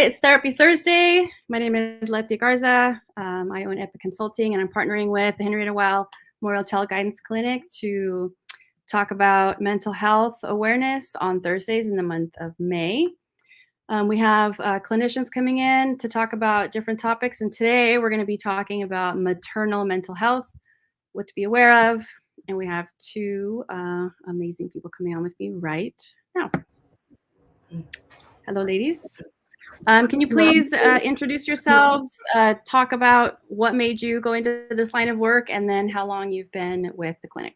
it's Therapy Thursday. My name is Leti Garza. I own Epic Consulting, and I'm partnering with the Henrietta Weill Memorial Child Guidance Clinic to talk about mental health awareness on Thursdays in the month of May. We have clinicians coming in to talk about different topics, and today we're going to be talking about maternal mental health, what to be aware of, and we have two amazing people coming on with me right now. Hello, ladies. Can you please introduce yourselves, talk about what made you go into this line of work, and then how long you've been with the clinic?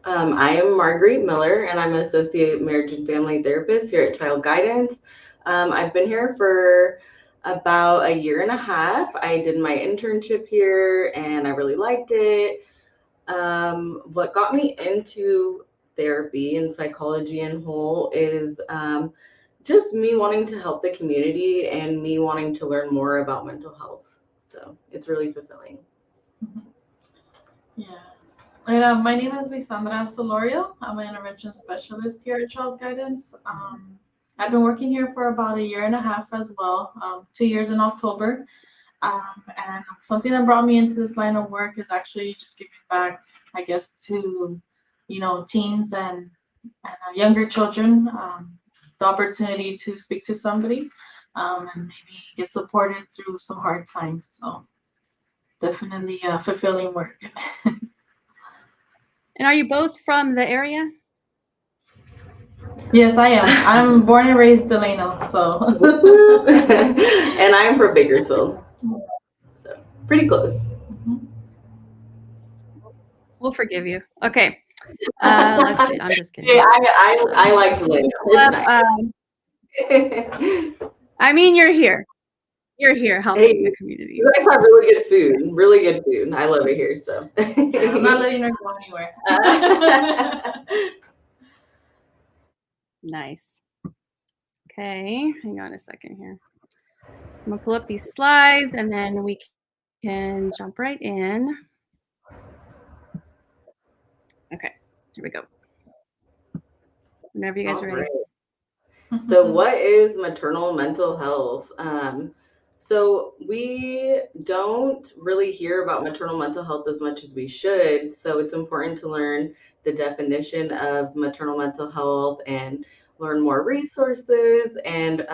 I am Marguerite Miller, and I'm an associate marriage and family therapist here at Child Guidance. I've been here for about a year and a half. I did my internship here, and I really liked it. What got me into therapy and psychology in whole is just me wanting to help the community and me wanting to learn more about mental health. So it's really fulfilling. Yeah. And my name is Lisandra Solorio. I'm an intervention specialist here at Child Guidance. I've been working here for about a year and a half as well, 2 years in October. And something that brought me into this line of work is actually just giving back, I guess, to, teens and younger children, the opportunity to speak to somebody and maybe get supported through some hard times. So definitely fulfilling work. And are you both from the area? Yes, I am. I'm born and raised Delano, so. And I'm from Bakersfield, so pretty close. We'll forgive you. Okay. Let's see. I'm just kidding. Yeah, I like Delano. It's nice. I mean, you're here. You're here helping the community. You guys have really good food. Really good food. I love it here. So I'm not letting her go anywhere. Nice. Okay, hang on a second here. I'm gonna pull up these slides and then we can jump right in. Okay, here we go. Whenever you guys are ready. Right. So what is maternal mental health? So we don't really hear about maternal mental health as much as we should. So it's important to learn the definition of maternal mental health and learn more resources and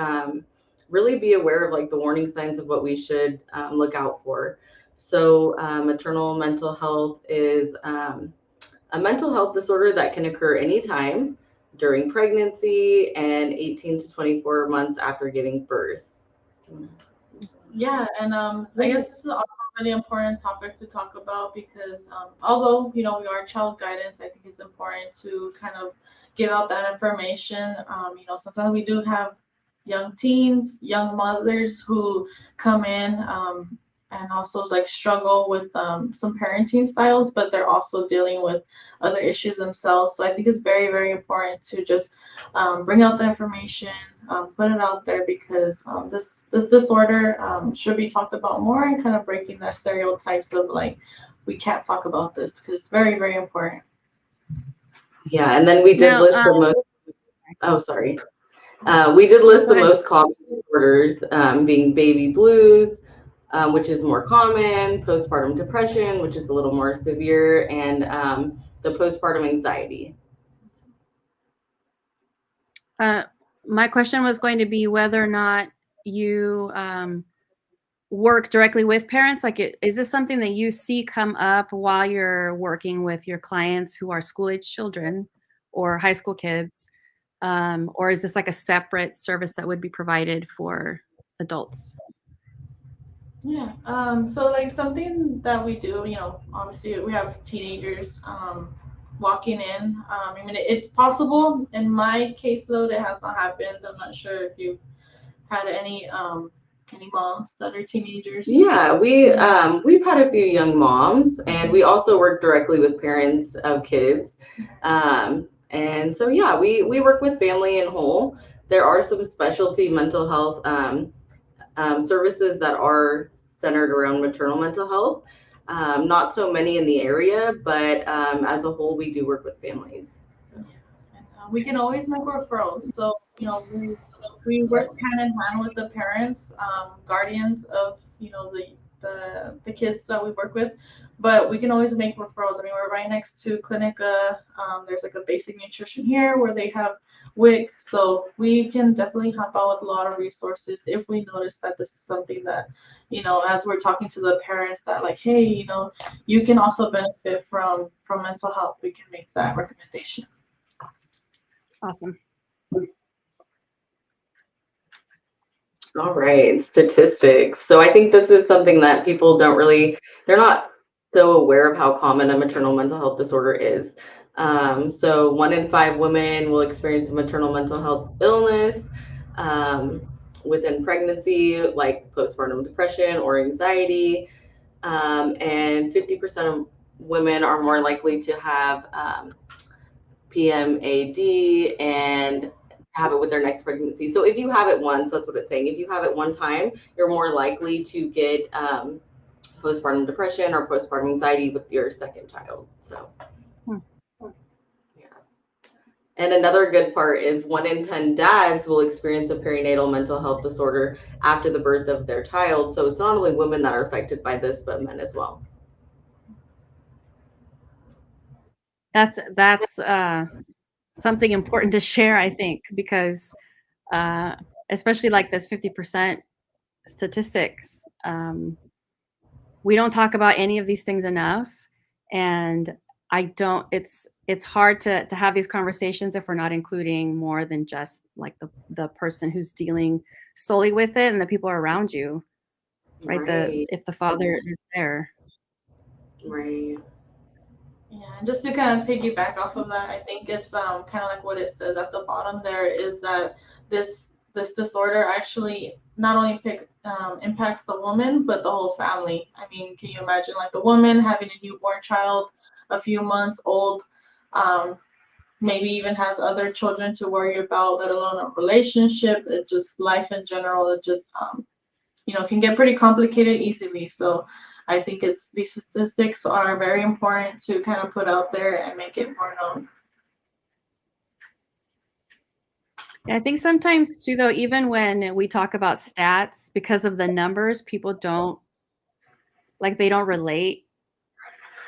really be aware of like the warning signs of what we should look out for. So maternal mental health is a mental health disorder that can occur anytime during pregnancy and 18 to 24 months after giving birth. Yeah, and I guess this is also a really important topic to talk about because although, we are child guidance, I think it's important to kind of give out that information. Sometimes we do have young teens, young mothers who come in and also like struggle with some parenting styles, but they're also dealing with other issues themselves. So I think it's very, very important to just bring out the information, put it out there because this disorder should be talked about more and kind of breaking the stereotypes of like, we can't talk about this because it's very, very important. Yeah, and then we did list the most, we did list the most common disorders being baby blues, which is more common, postpartum depression, which is a little more severe, and the postpartum anxiety. My question was going to be whether or not you work directly with parents. Like, is this something that you see come up while you're working with your clients who are school-age children or high school kids? Or is this like a separate service that would be provided for adults? Yeah. So like something that we do, obviously we have teenagers walking in. I mean, it's possible. In my caseload, it has not happened. I'm not sure if you've had any moms that are teenagers. Yeah, we've had a few young moms, and we also work directly with parents of kids. And so, yeah, we work with family in whole. There are some specialty mental health services that are centered around maternal mental health. Not so many in the area, but as a whole, we do work with families. So. We can always make referrals. So, we we work hand in hand with the parents, guardians of the kids that we work with, but we can always make referrals. I mean, we're right next to Clinica. There's like a basic nutrition here where they have WIC, so we can definitely help out with a lot of resources if we notice that this is something that, as we're talking to the parents, that like, hey, you can also benefit from mental health. We can make that recommendation. Awesome. All right, statistics. So I think this is something that people they're not so aware of how common a maternal mental health disorder is. So 1 in 5 women will experience a maternal mental health illness within pregnancy, like postpartum depression or anxiety. And 50% of women are more likely to have PMAD and have it with their next pregnancy. So if you have it once, that's what it's saying. If you have it one time, you're more likely to get postpartum depression or postpartum anxiety with your second child. So, yeah. And another good part is 1 in 10 dads will experience a perinatal mental health disorder after the birth of their child. So it's not only women that are affected by this, but men as well. That's something important to share, I think, because especially like this 50% statistics, we don't talk about any of these things enough, and it's hard to have these conversations if we're not including more than just like the person who's dealing solely with it and the people around you, right? If the father is there. Right. Yeah, and just to kind of piggyback off of that, I think it's kind of like what it says at the bottom there is that this disorder actually not only impacts the woman but the whole family. I mean, can you imagine like the woman having a newborn child, a few months old, maybe even has other children to worry about, let alone a relationship. It just life in general. It just can get pretty complicated easily. So I think these statistics are very important to kind of put out there and make it more known. Yeah, I think sometimes too, though, even when we talk about stats, because of the numbers, people don't relate.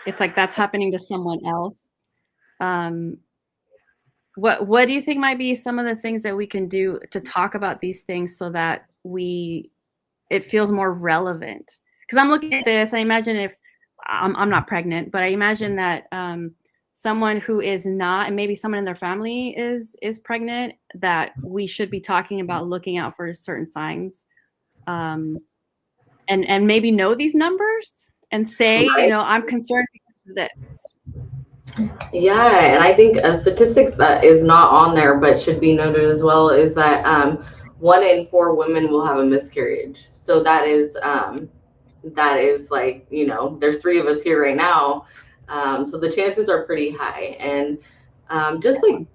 It's like that's happening to someone else. What do you think might be some of the things that we can do to talk about these things so that it feels more relevant? Because I'm looking at this, I imagine if I'm not pregnant, but I imagine that someone who is not, and maybe someone in their family is pregnant, that we should be talking about looking out for certain signs, and maybe know these numbers and say, Right. I'm concerned because of this. Yeah, and I think a statistics that is not on there but should be noted as well is that 1 in 4 women will have a miscarriage. So that is like, there's 3 of us here right now. So the chances are pretty high. And just like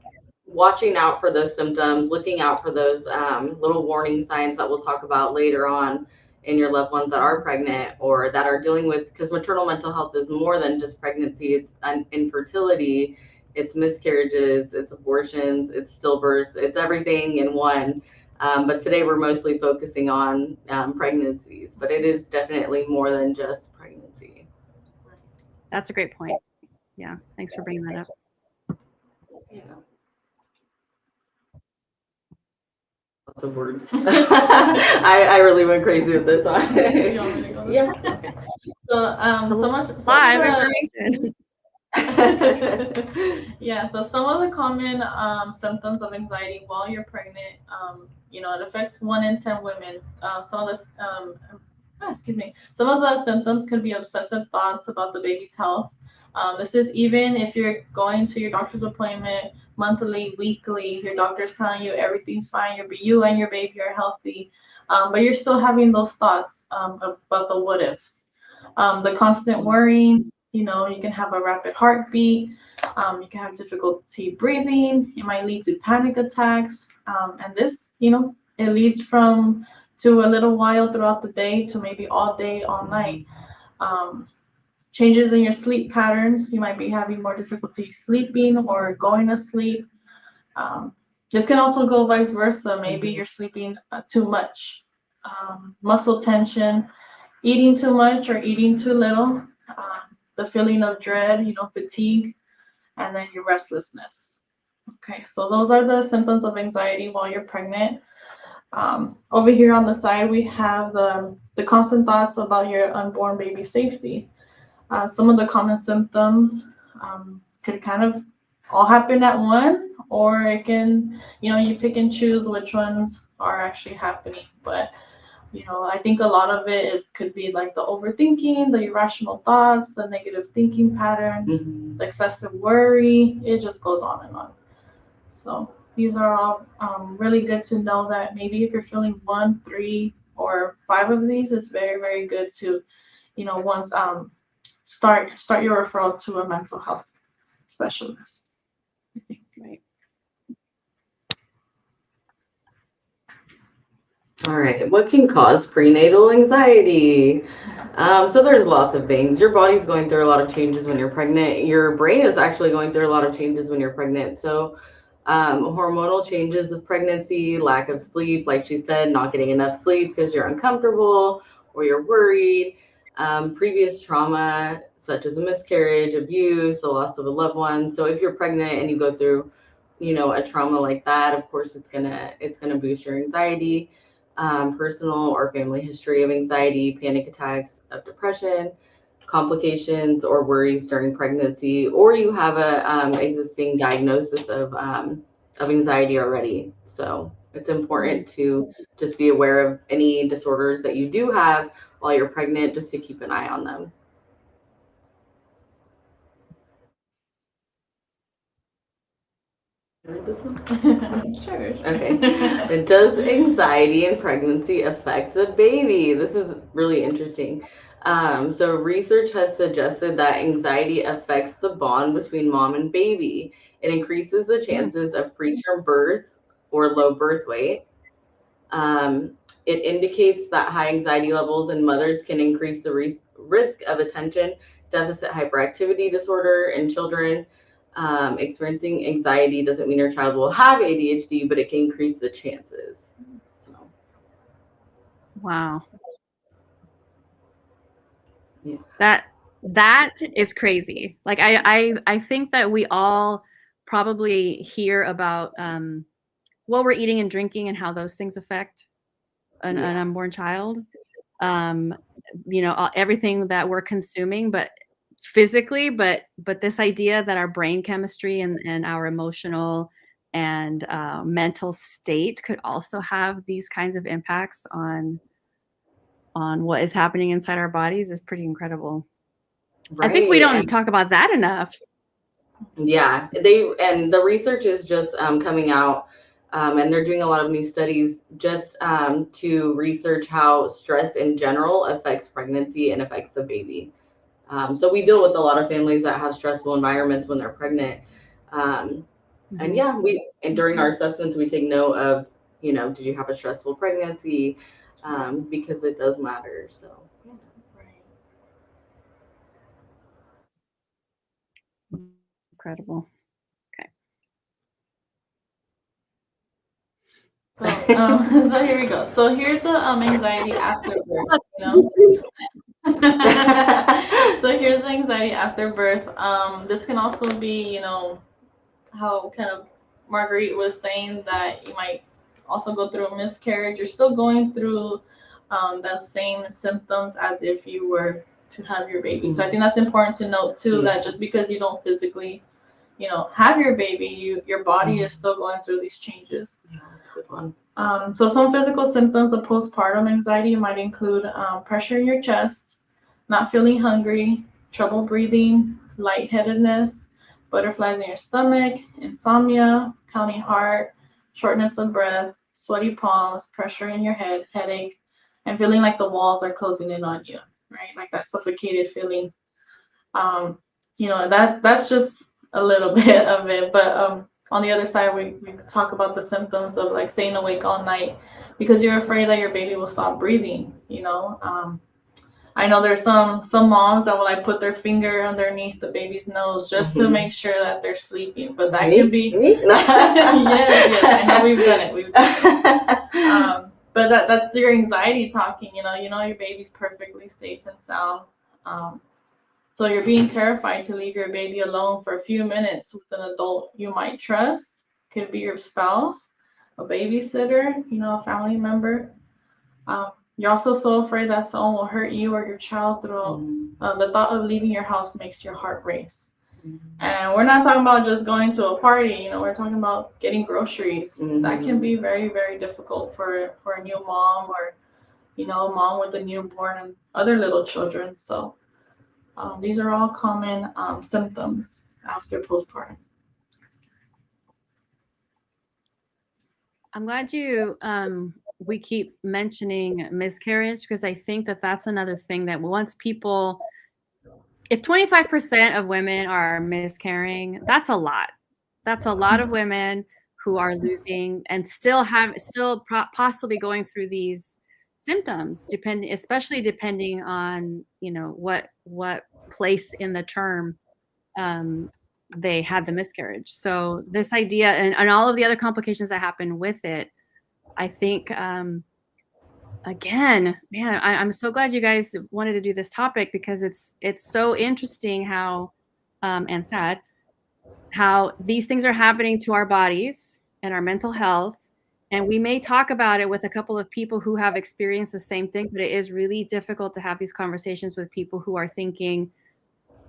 watching out for those symptoms, looking out for those little warning signs that we'll talk about later on in your loved ones that are pregnant or that are dealing with, because maternal mental health is more than just pregnancy. It's infertility, it's miscarriages, it's abortions, it's stillbirths, it's everything in one. But today we're mostly focusing on pregnancies, but it is definitely more than just pregnancy. That's a great point. Yeah, thanks for bringing that up. Yeah. Lots of words. I really went crazy with this one. Yeah. So Live information. Yeah, so some of the common symptoms of anxiety while you're pregnant, it affects 1 in 10 women. Some of the symptoms could be obsessive thoughts about the baby's health. This is even if you're going to your doctor's appointment monthly, weekly, your doctor's telling you everything's fine, you and your baby are healthy, but you're still having those thoughts about the what ifs. The constant worrying, you can have a rapid heartbeat, you can have difficulty breathing, it might lead to panic attacks, and this, it leads to a little while throughout the day to maybe all day, all night. Changes in your sleep patterns, you might be having more difficulty sleeping or going to sleep. This can also go vice versa. Maybe you're sleeping too much, muscle tension, eating too much or eating too little, the feeling of dread, fatigue, and then your restlessness. Okay, so those are the symptoms of anxiety while you're pregnant. Over here on the side, we have the constant thoughts about your unborn baby safety. Some of the common symptoms could kind of all happen at one, or it can, you pick and choose which ones are actually happening. But, I think a lot of it could be like the overthinking, the irrational thoughts, the negative thinking patterns, the excessive worry. It just goes on and on. So these are all really good to know that maybe if you're feeling 1, 3, or 5 of these, it's very, very good to, once start your referral to a mental health specialist. Right. All right, what can cause prenatal anxiety? So there's lots of things. Your body's going through a lot of changes when you're pregnant. Your brain is actually going through a lot of changes when you're pregnant. So hormonal changes of pregnancy, lack of sleep, like she said, not getting enough sleep because you're uncomfortable or you're worried, previous trauma such as a miscarriage, abuse, the loss of a loved one. So if you're pregnant and you go through, a trauma like that, of course it's gonna boost your anxiety. Personal or family history of anxiety, panic attacks, of depression, complications or worries during pregnancy, or you have a existing diagnosis of anxiety already. So it's important to just be aware of any disorders that you do have while you're pregnant, just to keep an eye on them. This one? Sure. Okay. Does anxiety in pregnancy affect the baby? This is really interesting. So research has suggested that anxiety affects the bond between mom and baby. It increases the chances of preterm birth or low birth weight. It indicates that high anxiety levels in mothers can increase the risk of attention deficit hyperactivity disorder in children. Experiencing anxiety doesn't mean your child will have ADHD, but it can increase the chances. So, Wow. yeah. That is crazy. Like I think that we all probably hear about what we're eating and drinking and how those things affect an unborn child. Everything that we're consuming, but physically, but this idea that our brain chemistry and our emotional and mental state could also have these kinds of impacts on what is happening inside our bodies is pretty incredible. Right. I think we don't talk about that enough. Yeah, the research is just coming out, and they're doing a lot of new studies just to research how stress in general affects pregnancy and affects the baby. So we deal with a lot of families that have stressful environments when they're pregnant. And yeah, and during our assessments, we take note of, did you have a stressful pregnancy? Because it does matter. So, yeah. Incredible. Okay. So here we go. So here's the anxiety after birth. So here's the anxiety after birth. This can also be, how kind of Marguerite was saying that you might also go through a miscarriage. You're still going through the same symptoms as if you were to have your baby. So I think that's important to note too, that just because you don't physically, have your baby, your body is still going through these changes. Yeah, that's a good one. So some physical symptoms of postpartum anxiety might include pressure in your chest, not feeling hungry, trouble breathing, lightheadedness, butterflies in your stomach, insomnia, pounding heart, shortness of breath, sweaty palms, pressure in your head, headache, and feeling like the walls are closing in on you, right? Like that suffocated feeling. That's just a little bit of it, but on the other side, we talk about the symptoms of like staying awake all night because you're afraid that your baby will stop breathing. I know there's some moms that will like put their finger underneath the baby's nose just to make sure that they're sleeping, but that can be yes, I know we've done it. But that's your anxiety talking. You know your baby's perfectly safe and sound. So you're being terrified to leave your baby alone for a few minutes with an adult you might trust. Could be your spouse, a babysitter, a family member. You're also so afraid that someone will hurt you or your child through the thought of leaving your house makes your heart race. And we're not talking about just going to a party, we're talking about getting groceries. That can be very, very difficult for a new mom or, a mom with a newborn and other little children. So these are all common symptoms after postpartum. I'm glad we keep mentioning miscarriage, because I think that that's another thing that once people, if 25% of women are miscarrying, that's a lot. That's a lot of women who are losing and still possibly going through these symptoms, especially depending on, what place in the term they had the miscarriage. So this idea and all of the other complications that happen with it, I think, again, man, I'm so glad you guys wanted to do this topic, because it's so interesting how, and sad, how these things are happening to our bodies and our mental health. And we may talk about it with a couple of people who have experienced the same thing, but it is really difficult to have these conversations with people who are thinking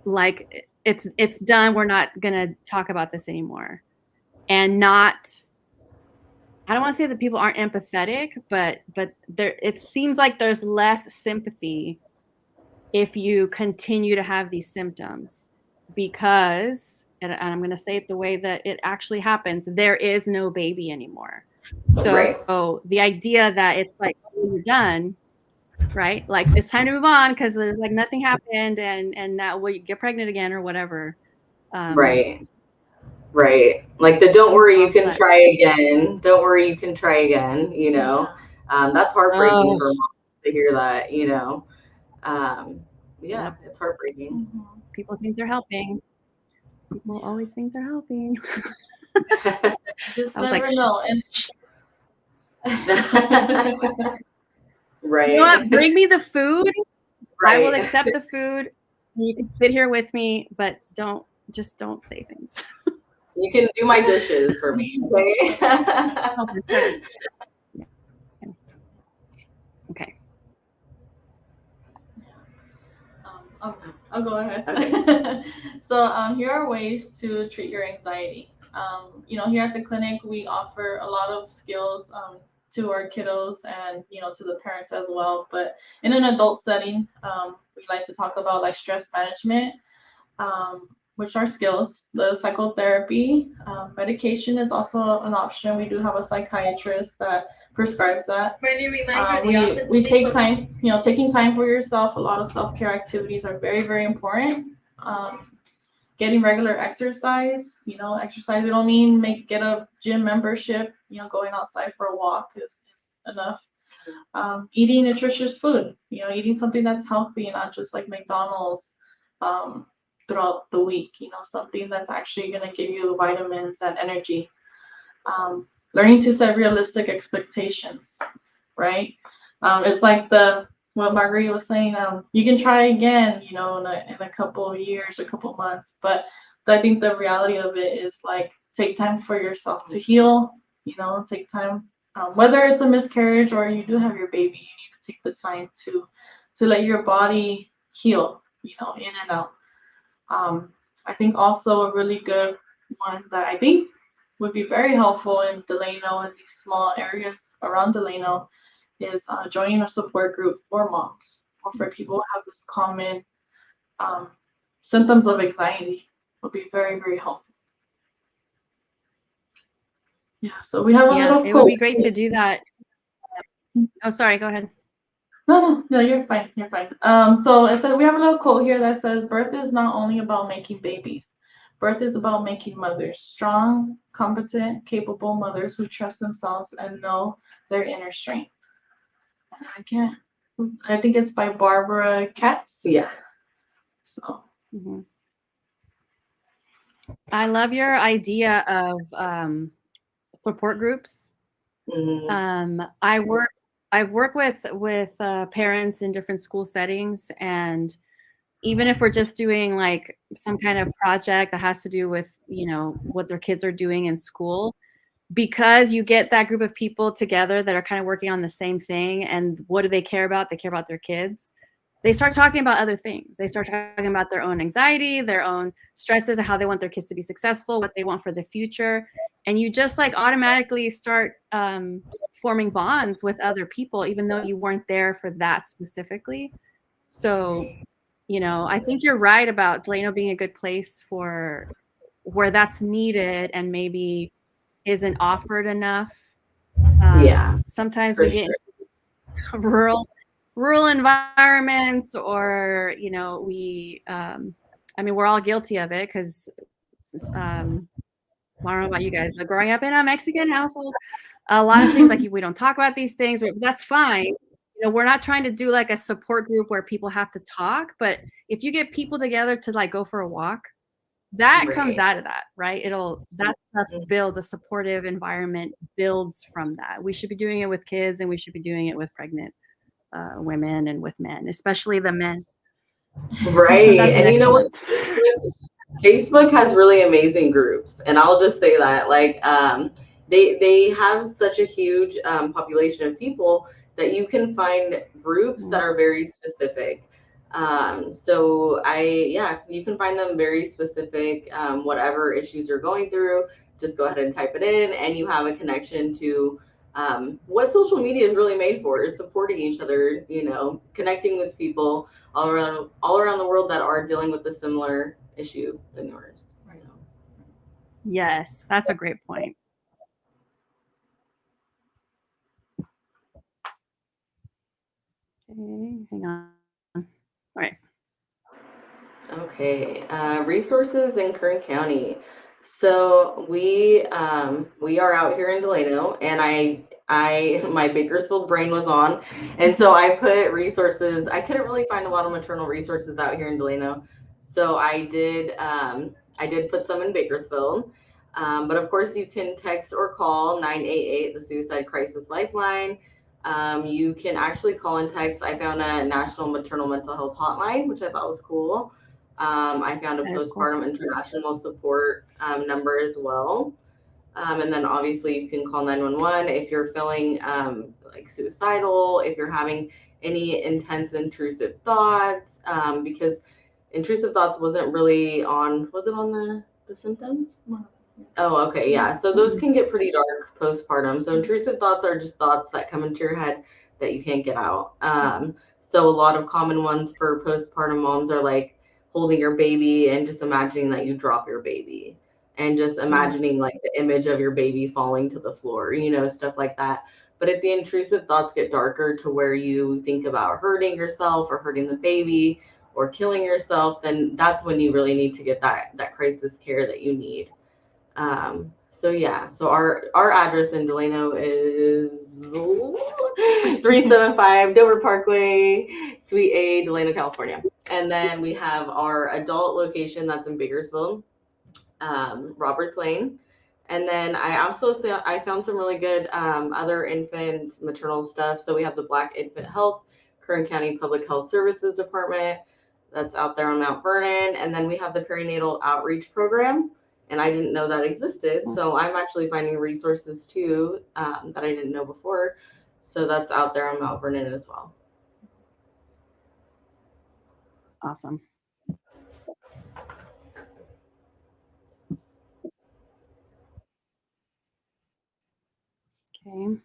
like it's done. We're not going to talk about this anymore. And I don't want to say that people aren't empathetic, but it seems like there's less sympathy if you continue to have these symptoms, because, and I'm going to say it the way that it actually happens, there is no baby anymore. So the idea that it's like, oh, you're done, right? Like it's time to move on because there's like nothing happened, and now you get pregnant again or whatever. Right. Like don't worry, you can try again. Don't worry, you can try again. That's heartbreaking for moms to hear that. Yeah, it's heartbreaking. People think they're helping. People always think they're helping. Just never know. Right. You know what? Bring me the food. Right. I will accept the food. You can sit here with me, but don't say things. You can do my dishes for me, okay? Oh, for sure. Okay. I'll go ahead. Okay. So here are ways to treat your anxiety. Here at the clinic, we offer a lot of skills to our kiddos and, to the parents as well. But in an adult setting, we like to talk about like stress management, which are skills, the psychotherapy, medication is also an option. We do have a psychiatrist that prescribes that. We take time, taking time for yourself. A lot of self-care activities are very, very important. Getting regular exercise, exercise, we don't mean get a gym membership, going outside for a walk is enough. Eating nutritious food, eating something that's healthy and not just like McDonald's throughout the week, something that's actually going to give you vitamins and energy. Learning to set realistic expectations, right? It's like what Marguerite was saying, you can try again, in a couple of years, a couple of months, but I think the reality of it is like take time for yourself to heal, take time, whether it's a miscarriage or you do have your baby, you need to take the time to let your body heal, in and out. I think also a really good one that I think would be very helpful in Delano and these small areas around Delano is joining a support group for moms or for people who have this common symptoms of anxiety would be very, very helpful. Yeah, so we have a little quote. It would be great to do that. Oh, sorry, go ahead. No, you're fine. You're fine. So it said we have a little quote here that says, "Birth is not only about making babies. Birth is about making mothers, strong, competent, capable mothers who trust themselves and know their inner strength." And again, I think it's by Barbara Katz. Yeah. So. Mhm. I love your idea of support groups. Mm-hmm. I work with parents in different school settings, and even if we're just doing like some kind of project that has to do with, you know, what their kids are doing in school, because you get that group of people together that are kind of working on the same thing, and what do they care about? They care about their kids. They start talking about other things. They start talking about their own anxiety, their own stresses, and how they want their kids to be successful, what they want for the future. And you just like automatically start forming bonds with other people, even though you weren't there for that specifically. So, you know, I think you're right about Delano being a good place for where that's needed and maybe isn't offered enough. Yeah, Sometimes for we sure. get rural environments, or you know, I mean, we're all guilty of it because I don't know about you guys, but growing up in a Mexican household, a lot of things like we don't talk about these things, but that's fine. You know, we're not trying to do like a support group where people have to talk, but if you get people together to like go for a walk, that comes Right. out of that, right? That stuff builds a supportive environment, builds from that. We should be doing it with kids, and we should be doing it with pregnant women and with men, especially the men. But Right. that's And you next know what? month. Facebook has really amazing groups, and I'll just say that, like, they have such a huge population of people that you can find groups that are very specific. So yeah, you can find them very specific. Whatever issues you're going through, just go ahead and type it in, and you have a connection to what social media is really made for, is supporting each other. You know, connecting with people all around the world that are dealing with a similar issue than yours. Right now. Yes, that's a great point. Okay, hang on. All right. Okay, resources in Kern County. So we are out here in Delano, and I my Bakersfield brain was on, and so I put resources. I couldn't really find a lot of maternal resources out here in Delano, so I did put some in Bakersfield. But of course, you can text or call 988, the Suicide Crisis Lifeline. You can actually call and text. I found a National Maternal Mental Health Hotline, which I thought was cool. I found a That is cool. postpartum international support number as well. And then obviously you can call 911 if you're feeling like suicidal, if you're having any intense intrusive thoughts, because intrusive thoughts wasn't really on, was it on the symptoms? Oh, okay, yeah. So those can get pretty dark postpartum. So intrusive thoughts are just thoughts that come into your head that you can't get out. So a lot of common ones for postpartum moms are like holding your baby and just imagining that you drop your baby, and just imagining like the image of your baby falling to the floor, you know, stuff like that. But if the intrusive thoughts get darker to where you think about hurting yourself or hurting the baby or killing yourself, then that's when you really need to get that crisis care that you need. So yeah, so our address in Delano is 375 Dover Parkway, Suite A, Delano, California. And then we have our adult location that's in Bakersfield, Roberts Lane. And then I found some really good other infant maternal stuff. So we have the Black Infant Health, Kern County Public Health Services Department, that's out there on Mount Vernon. And then we have the Perinatal Outreach Program, and I didn't know that existed. So I'm actually finding resources too that I didn't know before. So that's out there on Mount Vernon as well. Awesome. Okay.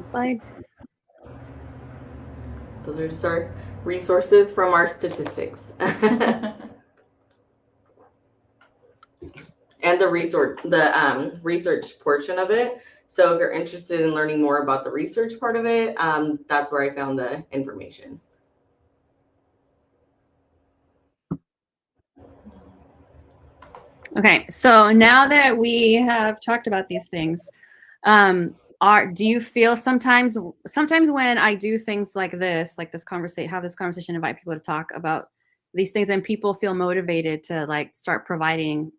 Slide. Those are just our resources from our statistics. And the research portion of it. So if you're interested in learning more about the research part of it, that's where I found the information. Okay, so now that we have talked about these things, do you feel sometimes when I do things like this conversation, have this conversation, invite people to talk about these things, and people feel motivated to like start providing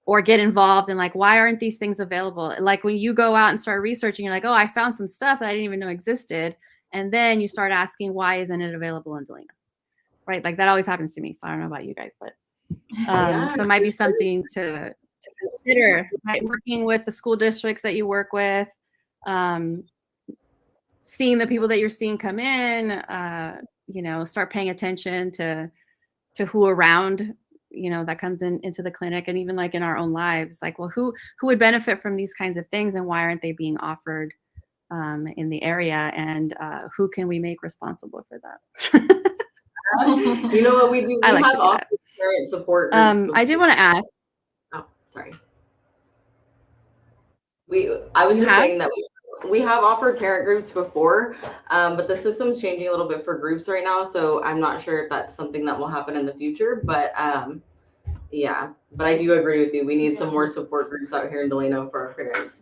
or get involved in like, why aren't these things available? Like when you go out and start researching, you're like, oh, I found some stuff that I didn't even know existed. And then you start asking, why isn't it available in Delano? Right? Like that always happens to me. So I don't know about you guys, but so it might be something to consider, right? Working with the school districts that you work with, seeing the people that you're seeing come in, start paying attention to who around, that comes into the clinic, and even like in our own lives, like, well, who would benefit from these kinds of things, and why aren't they being offered in the area, and who can we make responsible for that? You know what we do? We like have to do that. parent support groups. I did want to ask. Oh, sorry. I was just saying that we have offered parent groups before, but the system's changing a little bit for groups right now, so I'm not sure if that's something that will happen in the future. But yeah, but I do agree with you. We need some more support groups out here in Delano for our parents.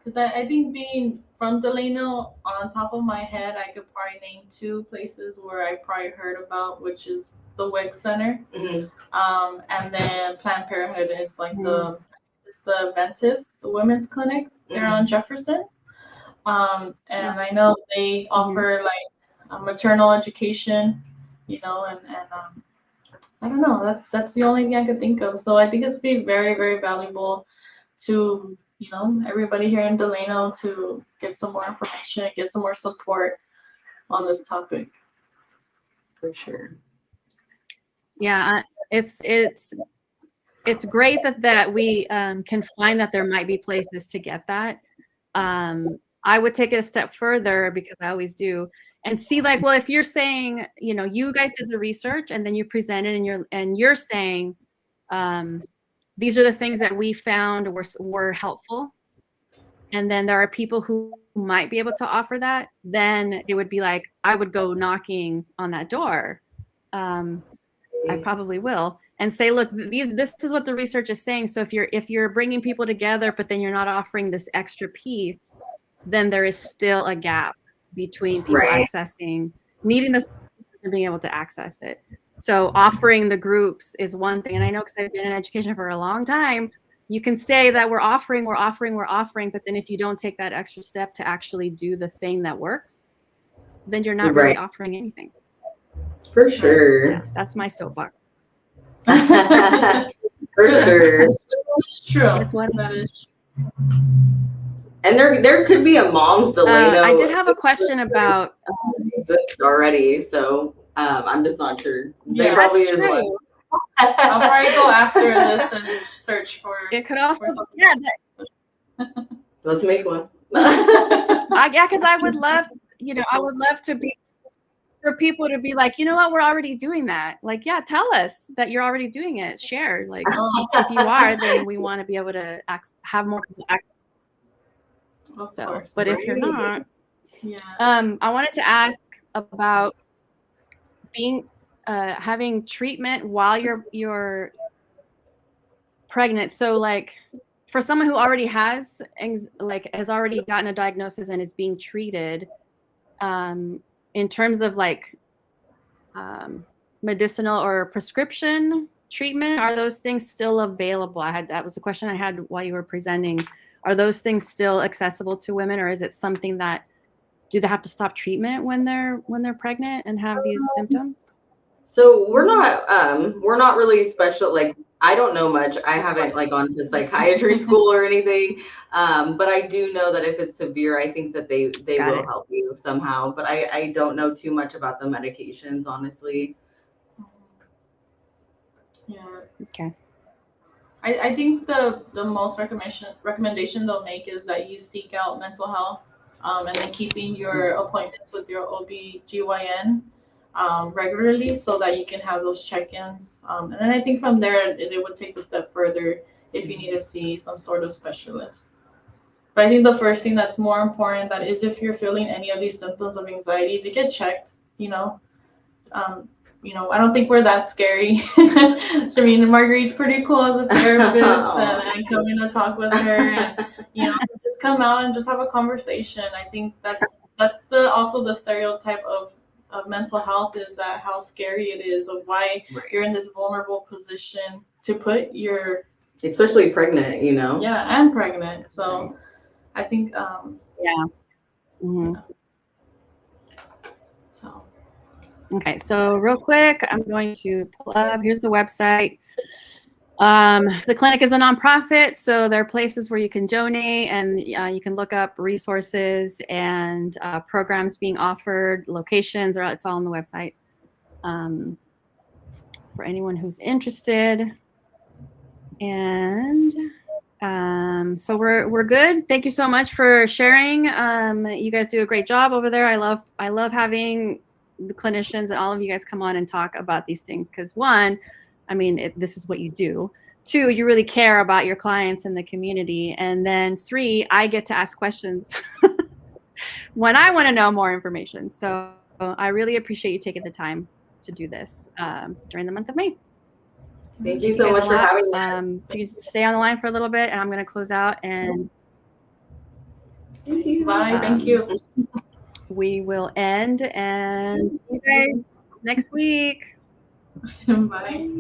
Because I think being from Delano, on top of my head, I could probably name 2 places where I probably heard about, which is the WIC Center, and then Planned Parenthood is like it's the Adventist, the women's clinic. They're on Jefferson, and I know they offer like maternal education, and I don't know. That's the only thing I could think of. So I think it's be very, very valuable to everybody here in Delano to get some more information, get some more support on this topic. For sure. Yeah, it's great that we can find that there might be places to get that. I would take it a step further, because I always do, and see like, well, if you're saying, you guys did the research and then you presented and you're saying, these are the things that we found were helpful, and then there are people who might be able to offer that, then it would be like, I would go knocking on that door. I probably will, and say, look, this is what the research is saying. So if you're bringing people together, but then you're not offering this extra piece, then there is still a gap between people accessing, needing this, and being able to access it. So offering the groups is one thing. And I know, because I've been in education for a long time, you can say that we're offering, but then if you don't take that extra step to actually do the thing that works, then you're not really offering anything. For sure. Yeah, that's my soapbox. For sure. It's true. It's what that is. And there could be a Mom's Delano. I did have a question about exist already, so I'm just not sure. Yeah, probably that's true. I'll probably go after this and search for. It could also, Let's make one. Yeah, because I would love to be, for people to be like, you know what, we're already doing that. Like, yeah, tell us that you're already doing it. Share. Like, if you are, then we want to be able to have more people access. So, but if you're not, I wanted to ask about being having treatment while you're pregnant. So, like, for someone who already has already gotten a diagnosis and is being treated, in terms of like medicinal or prescription treatment, are those things still available? That was a question I had while you were presenting. Are those things still accessible to women, or is it something that, do they have to stop treatment when they're pregnant and have these symptoms? So we're not really special. Like, I don't know much. I haven't like gone to psychiatry school or anything. But I do know that if it's severe, I think that they will help you somehow. But I don't know too much about the medications, honestly. Yeah. Okay. I think the most recommendation they'll make is that you seek out mental health, and then keeping your appointments with your OB/GYN regularly, so that you can have those check-ins. And then I think from there, it would take a step further if you need to see some sort of specialist. But I think the first thing that's more important, that is, if you're feeling any of these symptoms of anxiety, to get checked. I don't think we're that scary. I mean, Marguerite's pretty cool as a therapist, and I come in to talk with her, and just just come out and just have a conversation. I think that's also the stereotype of mental health, is that how scary it is, of why you're in this vulnerable position to put your, especially pregnant, you know. Yeah, and pregnant. So I think Yeah. Mm-hmm. So. Okay, so real quick, I'm going to pull up, here's the website. The clinic is a nonprofit, so there are places where you can donate, and you can look up resources and programs being offered, locations, or it's all on the website for anyone who's interested. And so we're good. Thank you so much for sharing. You guys do a great job over there. I love having the clinicians and all of you guys come on and talk about these things, because one, I mean, this is what you do. Two, you really care about your clients and the community. And then three, I get to ask questions when I want to know more information. So I really appreciate you taking the time to do this during the month of May. Thank you so much for having me. If you stay on the line for a little bit, and I'm going to close out. And thank you. Bye. Thank you. We will end and see you guys next week. Bye.